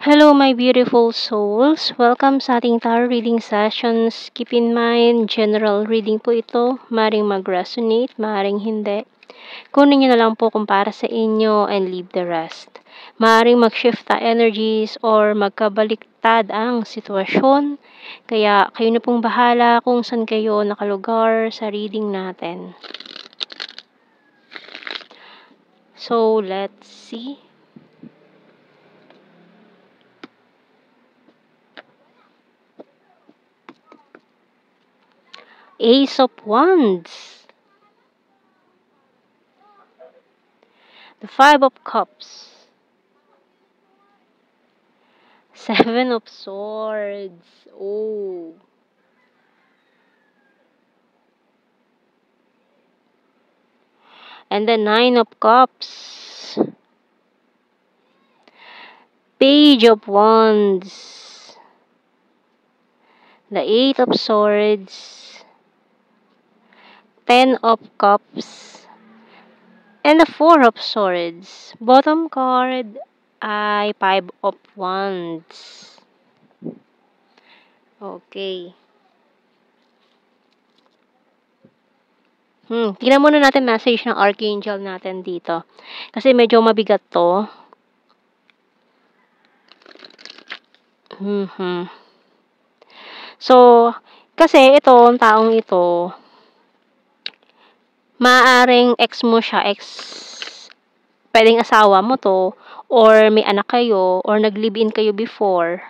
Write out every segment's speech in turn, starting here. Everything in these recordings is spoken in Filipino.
Hello, my beautiful souls. Welcome sa ating tarot reading sessions. Keep in mind, general reading po ito. Maring mag-resonate, maring hindi. Kunin nyo na lang po kung para sa inyo and leave the rest. Maring mag-shift ang energies or magkabaliktad ang sitwasyon. Kaya kayo na pong bahala kung saan kayo nakalugar sa reading natin. So, let's see. Ace of Wands. The Five of Cups. Seven of Swords. Oh. And the Nine of Cups. Page of Wands. The Eight of Swords. Ten of Cups. And the Four of Swords. Bottom card ay Five of Wands. Okay. Tingnan muna natin message ng Archangel natin dito. Kasi medyo mabigat to. So, kasi itong taong ito, maaaring ex mo siya, pwedeng asawa mo to, or may anak kayo, or nag-live-in kayo before,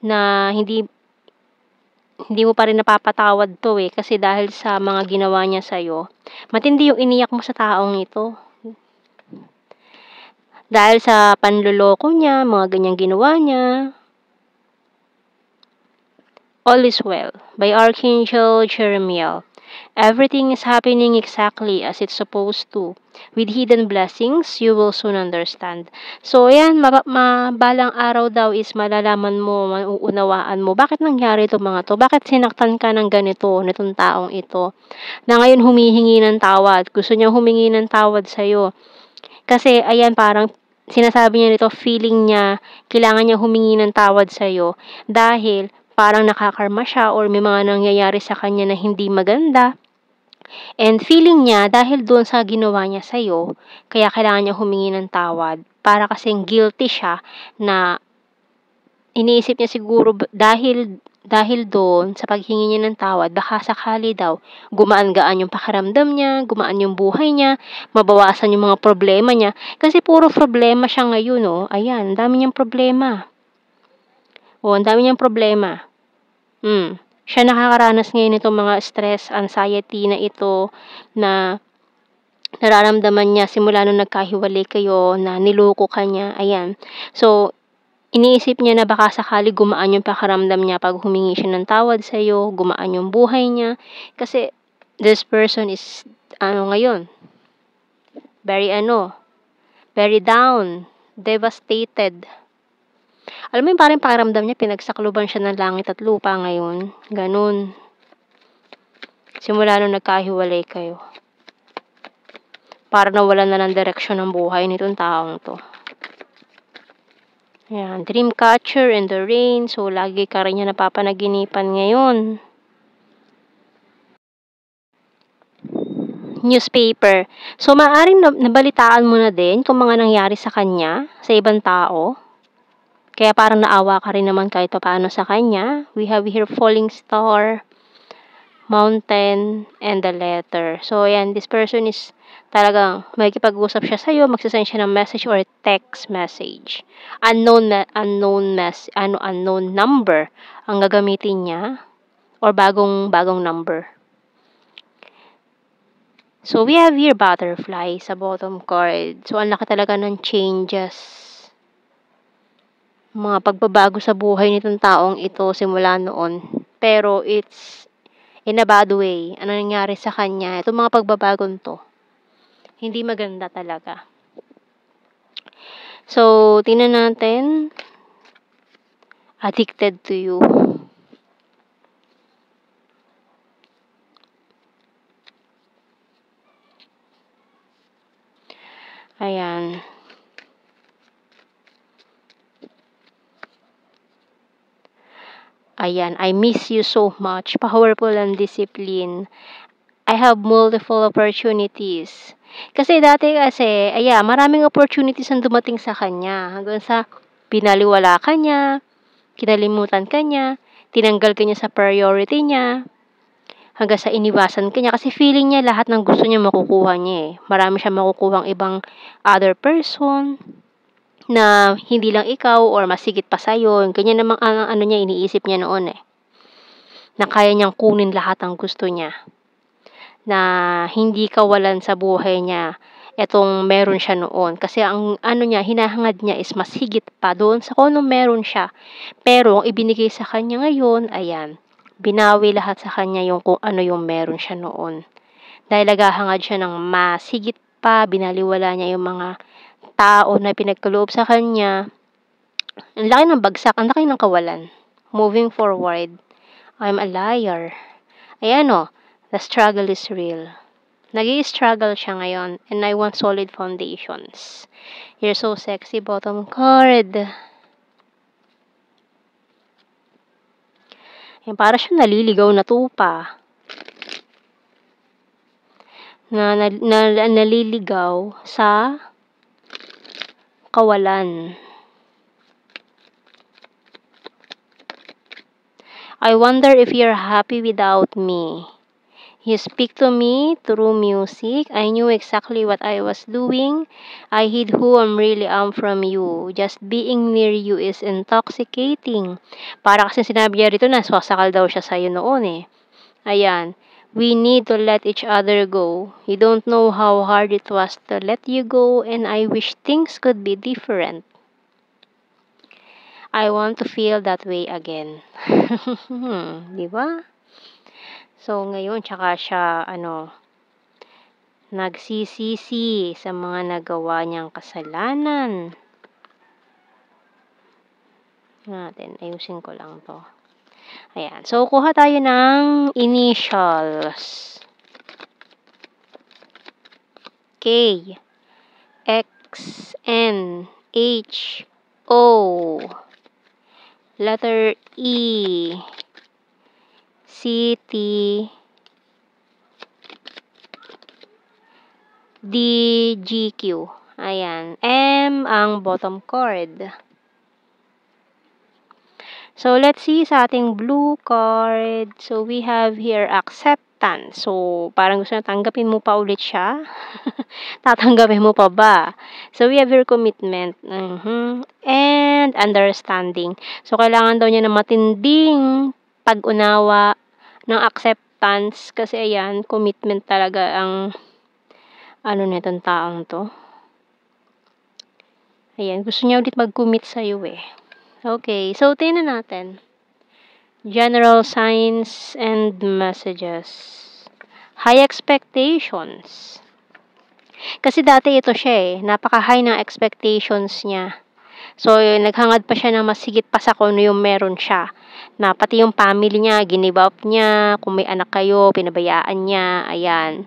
na hindi mo pa rin napapatawad to kasi dahil sa mga ginawa niya sa'yo. Matindi yung iniyak mo sa taong ito. Dahil sa panloloko niya, mga ganyang ginawa niya. All is well, by Archangel Jeremiah. Everything is happening exactly as it's supposed to. With hidden blessings, you will soon understand. So, ayan, mabalang araw daw is malalaman mo, mauunawaan mo, bakit nangyari itong mga to? Bakit sinaktan ka ng ganito, nitong taong ito? Na ngayon humihingi ng tawad. Gusto niya humingi ng tawad sa'yo. Kasi, ayan, parang sinasabi niya nito, feeling niya, kailangan niya humingi ng tawad sa'yo. Dahil, parang nakakarma siya or may mga nangyayari sa kanya na hindi maganda. And feeling niya, dahil doon sa ginawa niya sa'yo, kaya kailangan niya humingi ng tawad. Para kasing guilty siya na iniisip niya siguro dahil doon sa paghingi niya ng tawad, baka sakali daw gumaan-gaan yung pakiramdam niya, gumaan yung buhay niya, mabawasan yung mga problema niya. Kasi puro problema siya ngayon, oh. Ayan, ang dami niyang problema. Ang dami niyang problema. Siya nakakaranas ngayon nitong mga stress, anxiety na ito na nararamdaman niya simula nung nagkahiwalay kayo na niloko ka niya. Ayan. So, iniisip niya na baka sakali gumaan yung pakiramdam niya pag humingi siya ng tawad sa'yo, gumaan yung buhay niya. Kasi, this person is, ngayon, very down, devastated. Alam mo yung parang pakiramdam niya, pinagsakluban siya ng langit at lupa ngayon. Ganun. Simula nung nagkahiwalay kayo. Para nawalan na ng direksyon ng buhay nitong taong to. Ayan, dream catcher in the rain. So, lagi ka rin niya napapanaginipan ngayon. Newspaper. So, maaaring nabalitaan mo na din kung mga nangyari sa kanya, sa ibang tao. Kaya parang naawa ka rin naman kahit paano sa kanya. We have here falling star, mountain, and the letter. So, ayan, this person is talagang makikipag-usap siya sa'yo, magsasend siya ng message or text message. Unknown number ang gagamitin niya or bagong number. So, we have here butterfly sa bottom card. So, ang laki talaga ng changes. Mga pagbabago sa buhay nitong taong ito simula noon. Pero, it's in a bad way. Ano nangyari sa kanya? Itong mga pagbabagong to. Hindi maganda talaga. So, tingnan natin. Addicted to you. Ayan. Ayan, I miss you so much. Powerful and discipline. I have multiple opportunities. Kasi dati kasi, maraming opportunities ang dumating sa kanya. Hanggang sa pinaliwala ka niya, kinalimutan ka niya, tinanggal ka niya sa priority niya, hanggang sa iniwasan ka niya. Kasi feeling niya lahat ng gusto niya makukuha niya eh. Marami siya makukuhang ibang other person na hindi lang ikaw or masigit pa sa'yo. Ganyan namang ano niya, iniisip niya noon eh. Na kaya niyang kunin lahat ng gusto niya. Na hindi kawalan sa buhay niya etong meron siya noon. Kasi ang ano niya, hinahangad niya is mas higit pa doon sa kung anong meron siya. Pero ang ibinigay sa kanya ngayon, ayan, binawi lahat sa kanya yung kung ano yung meron siya noon. Dahil naghahangad siya ng mas higit pa, binaliwala niya yung mga tao na pinagkaloob sa kanya. Ang laki ng bagsak, ang laki ng kawalan. Moving forward, I'm a liar. Ayan o, the struggle is real. Nag-i-struggle siya ngayon and I want solid foundations. You're so sexy, bottom card. Yan, para siya naliligaw na tupa. Naliligaw sa kawalan. I wonder if you're happy without me. You speak to me through music. I knew exactly what I was doing. I hid who I really am from you. Just being near you is intoxicating. Para kasi sinabi niya rito na sasakal daw siya sa'yo noon eh. Ayan. We need to let each other go. You don't know how hard it was to let you go and I wish things could be different. I want to feel that way again. Di ba? So, ngayon, tsaka siya, nagsisisi sa mga nagawa niyang kasalanan. Ayusin ko lang to. Ayan. So, kuha tayo ng initials. K, X, N, H, O. Letter E, C, T, D, G, Q. Ayan. M ang bottom chord. So, let's see sa ating blue card. So, we have here acceptance. So, parang gusto na tanggapin mo pa ulit siya. Tatanggapin mo pa ba? So, we have here commitment. And understanding. So, kailangan daw niya ng matinding pag-unawa ng acceptance. Kasi, ayan, commitment talaga ang nitong taong to. Ayan, gusto niya ulit mag-commit sa'yo eh. Okay, so tingnan natin. General signs and messages. High expectations. Kasi dati ito siya eh, napaka-high ng expectations niya. So, naghangad pa siya ng mas higit pa sa kung ano yung meron siya. Na pati yung family niya, give up niya, kung may anak kayo, pinabayaan niya, ayan.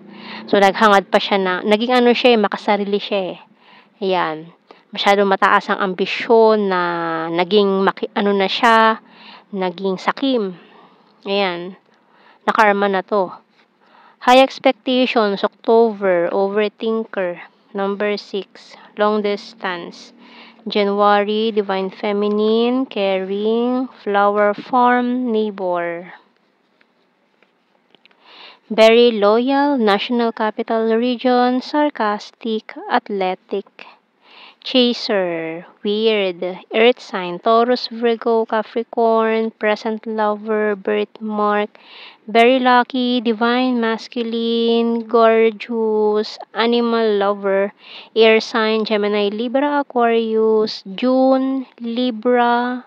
So, naghangad pa siya na, naging siya eh, makasarili siya eh. Ayan. Masyadong mataas ang ambisyon na naging na siya, naging sakim. Ayan. Nakarma na to. High expectations, October, overthinker. Number 6, long distance. January, divine feminine, caring, flower farm, neighbor. Very loyal, national capital region, sarcastic, athletic. Chaser, weird, earth sign, Taurus, Virgo, Capricorn, present lover, birthmark, very lucky, divine masculine, gorgeous, animal lover, air sign, Gemini, Libra, Aquarius, June, Libra,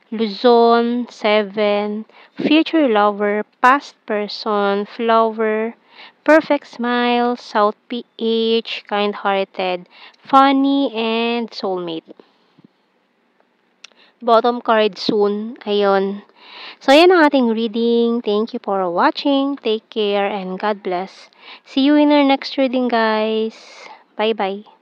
Luzon, 7, future lover, past person, flower, perfect smile, South PH, kind-hearted, funny, and soulmate. Bottom card soon. Ayun. So, yan ang ating reading. Thank you for watching. Take care and God bless. See you in our next reading, guys. Bye-bye.